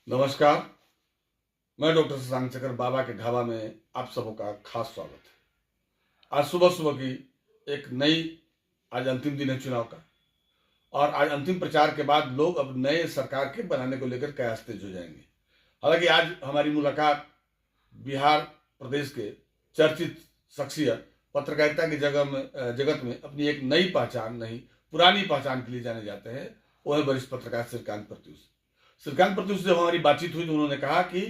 नमस्कार। मैं डॉक्टर शशांक शेखर बाबा के ढाबा में आप सबों का खास स्वागत है। आज सुबह सुबह की एक नई आज अंतिम दिन है चुनाव का, और आज अंतिम प्रचार के बाद लोग अब नए सरकार के बनाने को लेकर कयास तेज हो जाएंगे। हालांकि आज हमारी मुलाकात बिहार प्रदेश के चर्चित शख्सियत, पत्रकारिता की जगत में अपनी एक नई पहचान नहीं पुरानी पहचान के लिए जाने जाते हैं, वो है वरिष्ठ पत्रकार श्रीकांत प्रत्युष। श्रीकांत प्रत्युष से जब हमारी बातचीत हुई तो उन्होंने कहा कि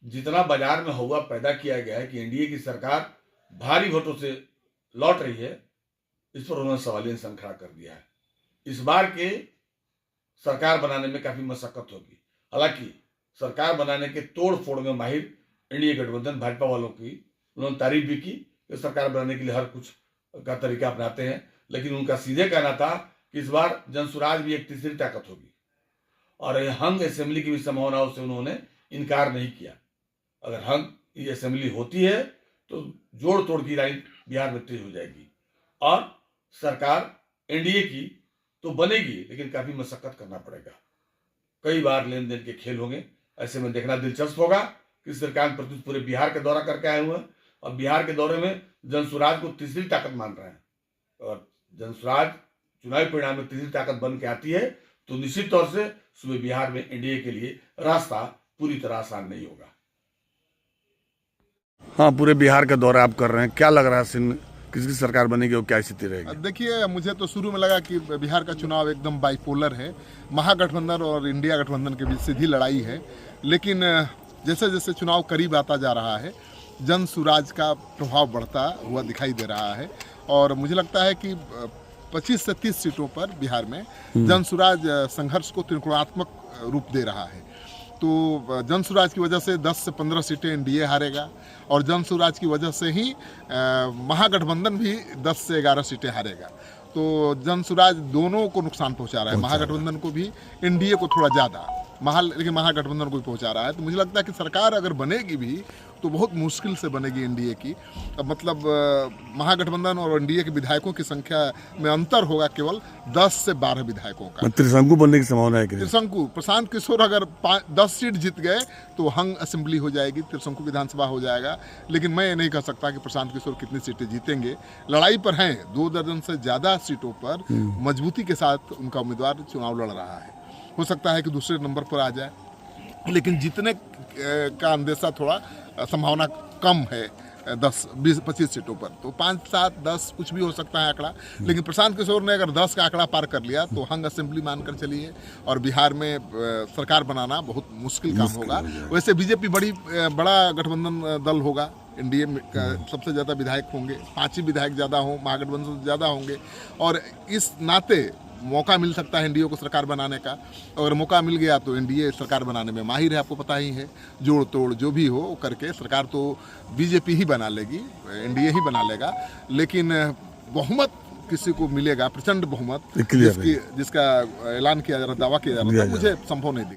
जितना बाजार में हवा पैदा किया गया है कि एनडीए की सरकार भारी वोटों से लौट रही है, इस पर उन्होंने सवालिया निशान खड़ा कर दिया है। इस बार के सरकार बनाने में काफी मशक्कत होगी। हालांकि सरकार बनाने के तोड़ फोड़ में माहिर एनडीए गठबंधन भाजपा वालों की उन्होंने तारीफ भी की कि सरकार बनाने के लिए हर कुछ का तरीका अपनाते हैं, लेकिन उनका सीधे कहना था कि इस बार जनसुराज भी एक तीसरी ताकत होगी, और हंग असेंबली की भी संभावनाओं से उन्होंने इनकार नहीं किया। अगर हंग असेंबली होती है तो जोड़ तोड़ की लाइन बिहार में तेज हो जाएगी और सरकार एनडीए की तो बनेगी, लेकिन काफी मशक्कत करना पड़ेगा। कई बार लेन देन के खेल होंगे। ऐसे में देखना दिलचस्प होगा कि श्रीकांत प्रत्युष पूरे बिहार का दौरा करके आए हुए हैं और बिहार के दौरे में जनसुराज को तीसरी ताकत मान रहे हैं, और जनसुराज चुनावी परिणाम में तीसरी ताकत बन के आती है तो निश्चित तौर से सुबह बिहार में एनडीए के लिए रास्ता पूरी तरह आसान नहीं होगा। हाँ, पूरे बिहार का दौरा आप कर रहे हैं, क्या लग रहा है किसकी सरकार बनेगी और क्या स्थिति रहेगी? देखिए, मुझे तो शुरू में लगा कि बिहार का चुनाव एकदम बाइपोलर है, महागठबंधन और इंडिया गठबंधन के बीच सीधी लड़ाई है। लेकिन जैसे जैसे चुनाव करीब आता जा रहा है, जन सुराज का प्रभाव बढ़ता हुआ दिखाई दे रहा है, और मुझे लगता है कि 25 से 30 सीटों पर बिहार में जन सुराज संघर्ष को त्रिकोणात्मक रूप दे रहा है। तो जन सुराज की वजह से 10 से 15 सीटें एनडीए हारेगा, और जन सुराज की वजह से ही महागठबंधन भी 10 से 11 सीटें हारेगा। तो जन सुराज दोनों को नुकसान पहुंचा रहा है, महागठबंधन को भी, एनडीए को थोड़ा ज़्यादा, लेकिन महागठबंधन को भी पहुंचा रहा है। तो मुझे लगता है कि सरकार अगर बनेगी भी तो बहुत मुश्किल से बनेगी एनडीए की। मतलब महागठबंधन और एनडीए के विधायकों की संख्या में अंतर होगा केवल 10 से 12 विधायकों का। त्रिशंकु बनने की संभावना है? त्रिशंकु, प्रशांत किशोर अगर 10 सीट जीत गए तो हंग असेंबली हो जाएगी, त्रिशंकु विधानसभा हो जाएगा। लेकिन मैं ये नहीं कह सकता कि प्रशांत किशोर कितनी सीटें जीतेंगे। लड़ाई पर हैं, 2 दर्जन से ज़्यादा सीटों पर मजबूती के साथ उनका उम्मीदवार चुनाव लड़ रहा है। हो सकता है कि दूसरे नंबर पर आ जाए, लेकिन जीतने का अंदेशा थोड़ा संभावना कम है 10, 20, 25 सीटों पर। तो 5, 7, 10 कुछ भी हो सकता है आंकड़ा। लेकिन प्रशांत किशोर ने अगर 10 का आंकड़ा पार कर लिया तो हंग असेंबली मानकर चलिए, और बिहार में सरकार बनाना बहुत मुश्किल काम होगा। वैसे बीजेपी बड़ा गठबंधन दल होगा, एनडीए में सबसे ज़्यादा विधायक होंगे, 5 ही विधायक ज़्यादा हों, महागठबंधन से ज़्यादा होंगे, और इस नाते मौका मिल सकता है एनडीए को सरकार बनाने का। अगर मौका मिल गया तो एनडीए सरकार बनाने में माहिर है, आपको पता ही है। जोड़ तोड़ जो भी हो करके सरकार तो बीजेपी ही बना लेगी, एनडीए ही बना लेगा, लेकिन बहुमत किसी को मिलेगा, प्रचंड बहुमत जिसका ऐलान किया जा रहा, दावा किया जा रहा था, मुझे संभव नहीं दिखता।